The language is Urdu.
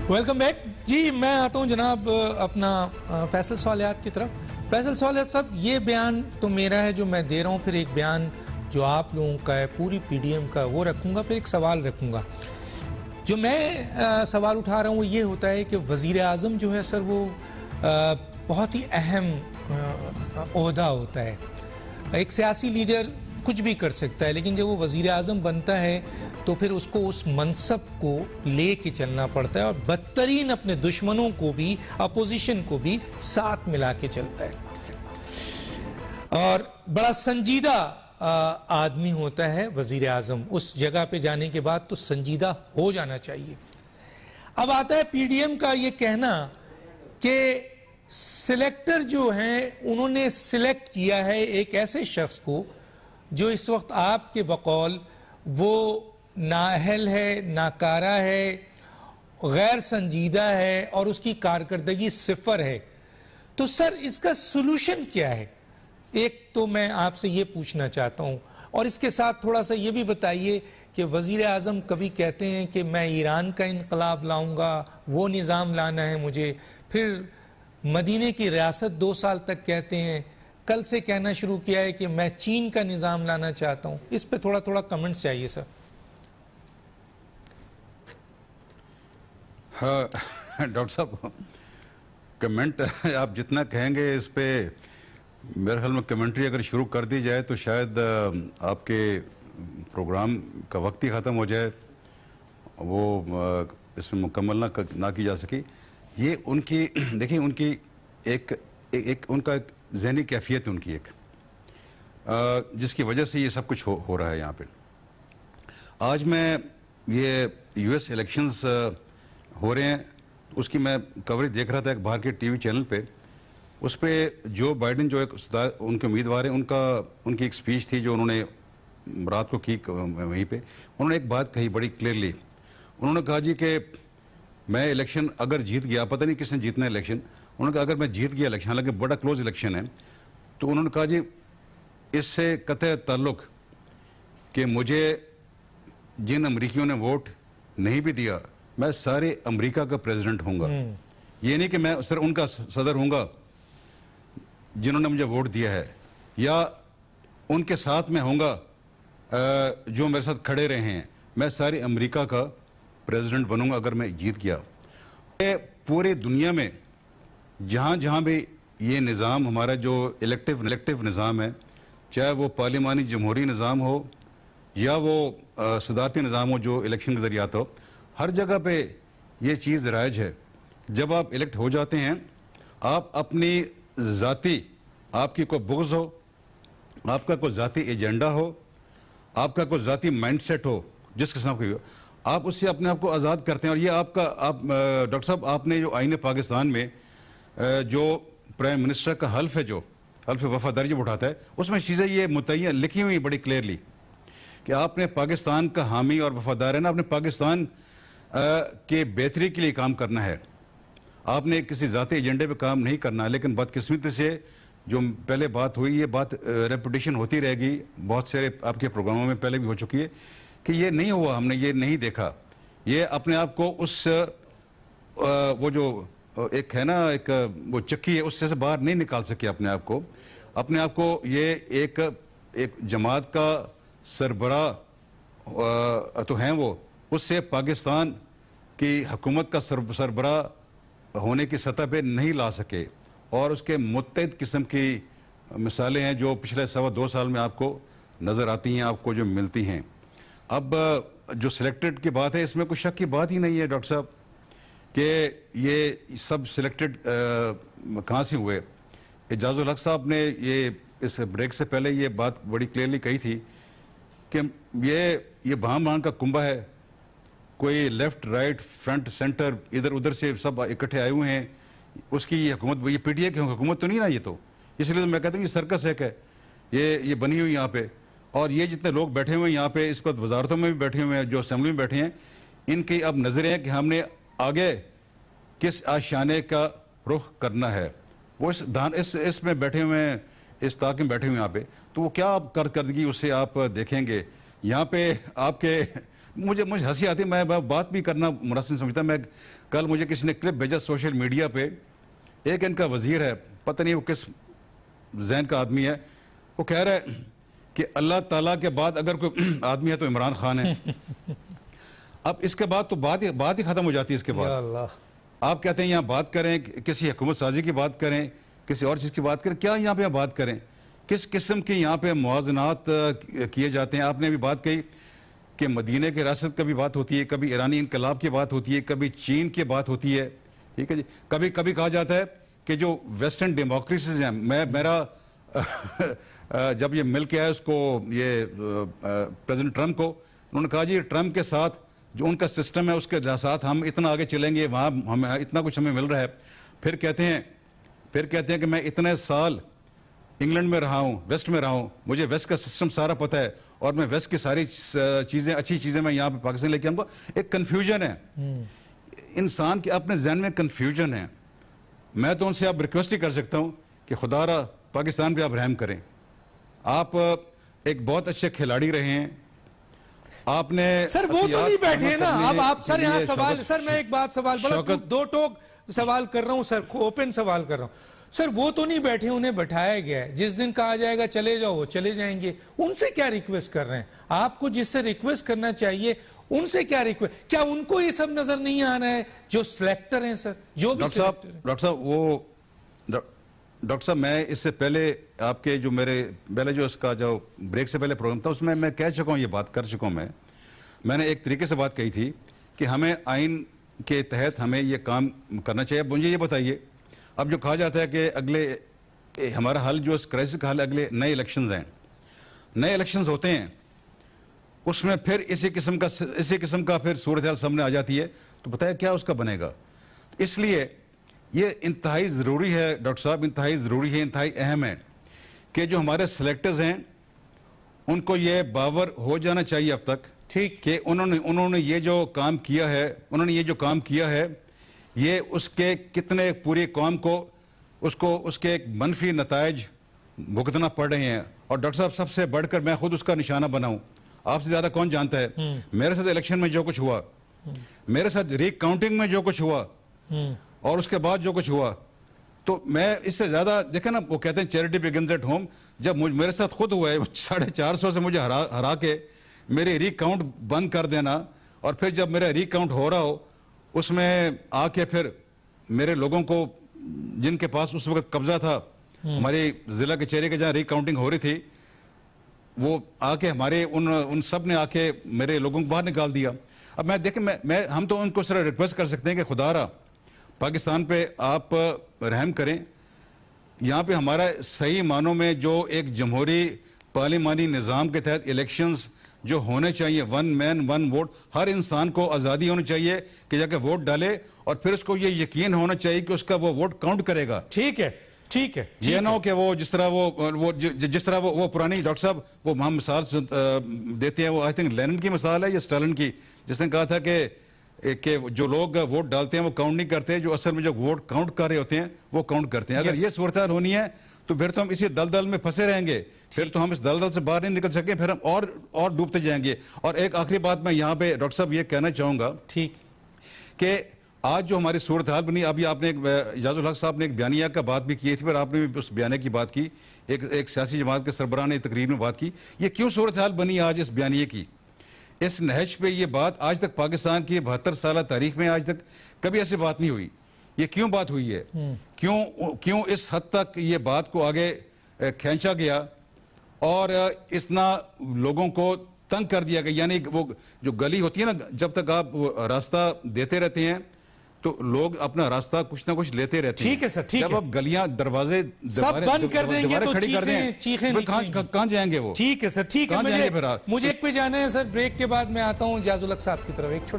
ویلکم بیک جی. میں آتا ہوں جناب اپنا فیصل سوالیات کی طرف. فیصل سوالیات صاحب، یہ بیان تو میرا ہے جو میں دے رہا ہوں، پھر ایک بیان جو آپ لوگوں کا ہے پوری پی ڈی ایم کا وہ رکھوں گا، پھر ایک سوال رکھوں گا. جو میں سوال اٹھا رہا ہوں وہ یہ ہوتا ہے کہ وزیر اعظم جو ہے سر وہ بہت ہی اہم عہدہ ہوتا ہے. ایک سیاسی لیڈر کچھ بھی کر سکتا ہے، لیکن جب وہ وزیر اعظم بنتا ہے تو پھر اس کو اس منصب کو لے کے چلنا پڑتا ہے، اور بدترین اپنے دشمنوں کو بھی، اپوزیشن کو بھی ساتھ ملا کے چلتا ہے. اور بڑا سنجیدہ آدمی ہوتا ہے وزیر اعظم. اس جگہ پہ جانے کے بعد تو سنجیدہ ہو جانا چاہیے. اب آتا ہے پی ڈی ایم کا یہ کہنا کہ سلیکٹر جو ہیں انہوں نے سلیکٹ کیا ہے ایک ایسے شخص کو جو اس وقت آپ کے بقول وہ نااہل ہے، ناکارہ ہے، غیر سنجیدہ ہے اور اس کی کارکردگی صفر ہے. تو سر اس کا سلوشن کیا ہے؟ ایک تو میں آپ سے یہ پوچھنا چاہتا ہوں، اور اس کے ساتھ تھوڑا سا یہ بھی بتائیے کہ وزیر اعظم کبھی کہتے ہیں کہ میں ایران کا انقلاب لاؤں گا، وہ نظام لانا ہے مجھے، پھر مدینے کی ریاست 2 سال تک کہتے ہیں، کل سے کہنا شروع کیا ہے کہ میں چین کا نظام لانا چاہتا ہوں. اس پہ تھوڑا کمنٹس چاہیے سر. ہاں ڈاکٹر صاحب، کمنٹ آپ جتنا کہیں گے اس پہ میرے خیال میں کمنٹری اگر شروع کر دی جائے تو شاید آپ کے پروگرام کا وقت ہی ختم ہو جائے، وہ اس میں مکمل نہ کی جا سکی. یہ ان کی دیکھیں، ان کی ایک ان کا ایک ذہنی کیفیت ہے ان کی ایک، جس کی وجہ سے یہ سب کچھ ہو رہا ہے یہاں پہ. آج میں یہ یو ایس الیکشنز ہو رہے ہیں، اس کی میں کوریج دیکھ رہا تھا ایک باہر کے ٹی وی چینل پہ. اس پہ جو بائیڈن جو ایک ان کے امیدوار ہیں، ان کی ایک سپیچ تھی جو انہوں نے رات کو کی وہیں پہ. انہوں نے ایک بات کہی بڑی کلیئرلی. انہوں نے کہا جی کہ میں الیکشن اگر جیت گیا، پتہ نہیں کس نے جیتنا ہے الیکشن، انہوں نے کہا اگر میں جیت گیا الیکشن، حالانکہ بڑا کلوز الیکشن ہے، تو انہوں نے کہا جی اس سے قطع تعلق کہ مجھے جن امریکیوں نے ووٹ نہیں بھی دیا، میں سارے امریکہ کا پریزیڈنٹ ہوں گا. یہ نہیں کہ میں صرف ان کا صدر ہوں گا جنہوں نے مجھے ووٹ دیا ہے، یا ان کے ساتھ میں ہوں گا جو میرے ساتھ کھڑے رہے ہیں. میں سارے امریکہ کا پریزیڈنٹ بنوں گا اگر میں جیت گیا. پورے دنیا میں جہاں بھی یہ نظام ہمارا جو الیکٹیو نظام ہے، چاہے وہ پارلیمانی جمہوری نظام ہو یا وہ صدارتی نظام ہو جو الیکشن کے ذریعہ آتا ہو، ہر جگہ پہ یہ چیز رائج ہے. جب آپ الیکٹ ہو جاتے ہیں، آپ اپنی ذاتی، آپ کی کوئی بغض ہو، آپ کا کوئی ذاتی ایجنڈا ہو، آپ کا کوئی ذاتی مائنڈ سیٹ ہو جس قسم کی ہو، آپ اس سے اپنے آپ کو آزاد کرتے ہیں. اور یہ آپ ڈاکٹر صاحب، آپ نے جو آئین پاکستان میں جو پرائم منسٹر کا حلف ہے، جو حلف وفاداری جب اٹھاتا ہے، اس میں چیزیں یہ متعین لکھی ہوئی بڑی کلیئرلی کہ آپ نے پاکستان کا حامی اور وفادار ہے نا، آپ نے پاکستان کے بہتری کے لیے کام کرنا ہے. آپ نے کسی ذاتی ایجنڈے پہ کام نہیں کرنا. لیکن بدقسمتی سے جو پہلے بات ہوئی، یہ بات ریپوٹیشن ہوتی رہے گی، بہت سے آپ کے پروگراموں میں پہلے بھی ہو چکی ہے کہ یہ نہیں ہوا، ہم نے یہ نہیں دیکھا. یہ اپنے آپ کو اس وہ جو ایک ہے نا، ایک وہ چکی ہے، اس سے باہر نہیں نکال سکے اپنے آپ کو. یہ ایک جماعت کا سربراہ تو ہیں وہ، اس سے پاکستان کی حکومت کا سربراہ ہونے کی سطح پہ نہیں لا سکے. اور اس کے متعدد قسم کی مثالیں ہیں جو پچھلے 2 سال میں آپ کو نظر آتی ہیں، آپ کو جو ملتی ہیں. اب جو سلیکٹڈ کی بات ہے، اس میں کوئی شک کی بات ہی نہیں ہے ڈاکٹر صاحب کہ یہ سب سلیکٹڈ کہاں سے ہوئے. اعجاز الحق صاحب نے یہ اس بریک سے پہلے یہ بات بڑی کلیئرلی کہی تھی کہ یہ بھان کا کنبہ ہے، کوئی لیفٹ رائٹ فرنٹ سینٹر ادھر ادھر سے سب اکٹھے آئے ہوئے ہیں. اس کی یہ حکومت، یہ پی ٹی اے کی حکومت تو نہیں نا یہ تو. اس لیے تو میں کہتا ہوں یہ سرکس ہے، یہ بنی ہوئی یہاں پہ. اور یہ جتنے لوگ بیٹھے ہوئے ہیں یہاں پہ، اس وقت وزارتوں میں بھی بیٹھے ہوئے ہیں، جو اسمبلی میں بیٹھے ہیں، ان کی اب نظریں ہیں کہ ہم نے آگے کس آشیانے کا رخ کرنا ہے. وہ اس میں بیٹھے ہوئے ہیں، اس طاق میں بیٹھے ہوئے ہیں یہاں پہ. تو وہ کیا کارکردگی اس سے آپ دیکھیں گے. یہاں پہ آپ کے مجھے ہنسی آتی ہے, میں بات بھی کرنا مناسب سمجھتا. میں کل مجھے کسی نے کلپ بھیجا سوشل میڈیا پہ, ایک ان کا وزیر ہے, پتہ نہیں وہ کس ذہن کا آدمی ہے, وہ کہہ رہا ہے کہ اللہ تعالیٰ کے بعد اگر کوئی آدمی ہے تو عمران خان ہے. اب اس کے بعد تو بات ہی ختم ہو جاتی ہے. اس کے بعد آپ کہتے ہیں یہاں بات کریں, کسی حکومت سازی کی بات کریں, کسی اور چیز کی بات کریں, کیا یہاں پہ بات کریں, کس قسم کی یہاں پہ موازنات کیے جاتے ہیں. آپ نے بھی بات کہی کہ مدینہ کی ریاست کا بھی بات ہوتی ہے, کبھی ایرانی انقلاب کی بات ہوتی ہے, کبھی چین کی بات ہوتی ہے, ٹھیک ہے جی. کبھی کہا جاتا ہے کہ جو ویسٹرن ڈیموکریسیز ہیں, میرا جب یہ مل کے آیا اس کو, یہ پریزیڈنٹ ٹرمپ کو, انہوں نے کہا جی ٹرمپ کے ساتھ جو ان کا سسٹم ہے اس کے ساتھ ہم اتنا آگے چلیں گے, وہاں ہمیں اتنا کچھ ہمیں مل رہا ہے. پھر کہتے ہیں کہ میں اتنے سال انگلینڈ میں رہا ہوں, ویسٹ میں رہا ہوں, مجھے ویسٹ کا سسٹم سارا پتہ ہے, اور میں ویسٹ کی ساری چیزیں, اچھی چیزیں میں یہاں پہ پاکستان لے کے آؤں گا. ایک کنفیوژن ہے انسان کے اپنے ذہن میں, کنفیوژن ہے. میں تو ان سے آپ ریکویسٹ ہی کر سکتا ہوں کہ خدا را پاکستان پہ آپ رحم کریں. آپ ایک بہت اچھے کھلاڑی رہے ہیں, آپ نے سر وہ تو نہیں بیٹھے نا. اب آپ سر یہاں سوال, سر میں ایک بات سوال, بڑا دو ٹوک سوال کر رہا ہوں سر, اوپن سوال کر رہا ہوں سر. وہ تو نہیں بیٹھے, انہیں بٹھایا گیا ہے, جس دن کہا جائے گا چلے جاؤ وہ چلے جائیں گے. ان سے کیا ریکویسٹ کر رہے ہیں آپ کو؟ جس سے ریکویسٹ کرنا چاہیے ان سے کیا ریکویسٹ, کیا ان کو یہ سب نظر نہیں آنا ہے جو سلیکٹر ہیں سر, جو بھی سلیکٹر ہیں؟ ڈاکٹر صاحب میں اس سے پہلے آپ کے جو میرے پہلے جو اس کا جو بریک سے پہلے پروگرام تھا اس میں کہہ چکا ہوں, یہ بات کر چکا ہوں. میں نے ایک طریقے سے بات کہی تھی کہ ہمیں آئین کے تحت ہمیں یہ کام کرنا چاہیے. مجھے یہ بتائیے, اب جو کہا جاتا ہے کہ اگلے ہمارا حل جو اس کرائسس کا حل اگلے نئے الیکشنز ہیں, نئے الیکشنز ہوتے ہیں, اس میں پھر اسی قسم کا پھر صورتحال سامنے آ جاتی ہے, تو بتائیں کیا اس کا بنے گا. اس لیے یہ انتہائی ضروری ہے ڈاکٹر صاحب, انتہائی ضروری ہے, انتہائی اہم ہے کہ جو ہمارے سلیکٹرز ہیں ان کو یہ باور ہو جانا چاہیے اب تک کہ انہوں نے یہ جو کام کیا ہے, یہ اس کے کتنے پوری قوم کو اس کے منفی نتائج بھگتنا پڑ رہے ہیں. اور ڈاکٹر صاحب سب سے بڑھ کر میں خود اس کا نشانہ بناؤں, آپ سے زیادہ کون جانتا ہے, میرے ساتھ الیکشن میں جو کچھ ہوا, میرے ساتھ ری کاؤنٹنگ میں جو کچھ ہوا, اور اس کے بعد جو کچھ ہوا, تو میں اس سے زیادہ دیکھیں نا, وہ کہتے ہیں چیریٹی بگنز ایٹ ہوم. جب میرے ساتھ خود ہوا ہے 450 سے مجھے ہرا کے میرے ری کاؤنٹ بند کر دینا, اور پھر جب میرا ری کاؤنٹ ہو رہا ہو اس میں آ کے پھر میرے لوگوں کو جن کے پاس اس وقت قبضہ تھا, ہماری ضلع کچہری کے جہاں ری کاؤنٹنگ ہو رہی تھی, وہ آ کے ہمارے ان سب نے آ کے میرے لوگوں کو باہر نکال دیا. اب میں دیکھیں, ہم تو ان کو صرف ریکویسٹ کر سکتے ہیں کہ خدا را پاکستان پہ آپ رحم کریں. یہاں پہ ہمارا صحیح معنوں میں جو ایک جمہوری پارلیمانی نظام کے تحت الیکشنز جو ہونے چاہیے, ون مین ون ووٹ, ہر انسان کو آزادی ہونی چاہیے کہ جا کے ووٹ ڈالے, اور پھر اس کو یہ یقین ہونا چاہیے کہ اس کا وہ ووٹ کاؤنٹ کرے گا. ٹھیک ہے یہ نہ ہو کہ وہ جس طرح وہ پرانی, ڈاکٹر صاحب وہ ہم مثال دیتے ہیں, وہ آئی تھنک لینن کی مثال ہے یا اسٹالن کی, جس نے کہا تھا کہ جو لوگ ووٹ ڈالتے ہیں وہ کاؤنٹ نہیں کرتے, جو اصل میں جو ووٹ کاؤنٹ کر رہے ہوتے ہیں وہ کاؤنٹ کرتے ہیں. اگر یہ صورتحال ہونی ہے تو پھر تو ہم اسی دلدل میں پھنسے رہیں گے, پھر تو ہم اس دلدل سے باہر نہیں نکل سکیں, پھر ہم اور ڈوبتے جائیں گے. اور ایک آخری بات میں یہاں پہ ڈاکٹر صاحب یہ کہنا چاہوں گا کہ آج جو ہماری صورتحال بنی, ابھی آپ نے اعجاز الحق صاحب نے ایک بیانیہ کا بات بھی کی تھی, پھر آپ نے بھی اس بیانیہ کی بات کی, ایک سیاسی جماعت کے سربراہ نے تقریر میں بات کی. یہ کیوں صورتحال بنی آج اس بیانیہ کی, اس نہج پہ یہ بات آج تک پاکستان کی 72 سالہ تاریخ میں آج تک کبھی ایسی بات نہیں ہوئی. یہ کیوں بات ہوئی ہے, کیوں اس حد تک یہ بات کو آگے کھینچا گیا اور اتنا لوگوں کو تنگ کر دیا گیا. یعنی وہ جو گلی ہوتی ہے نا, جب تک آپ راستہ دیتے رہتے ہیں تو لوگ اپنا راستہ کچھ نہ کچھ لیتے رہتے ہیں. ٹھیک ہے سر, ٹھیک ہے, جب آپ گلیاں دروازے سب بند کر دیں گے تو چیخیں کہاں جائیں گے وہ. ٹھیک ہے سر, ٹھیک ہے, مجھے ایک پہ جانا ہے سر. بریک کے بعد میں آتا ہوں اعجاز الحق صاحب کی طرف. ایک چھوٹا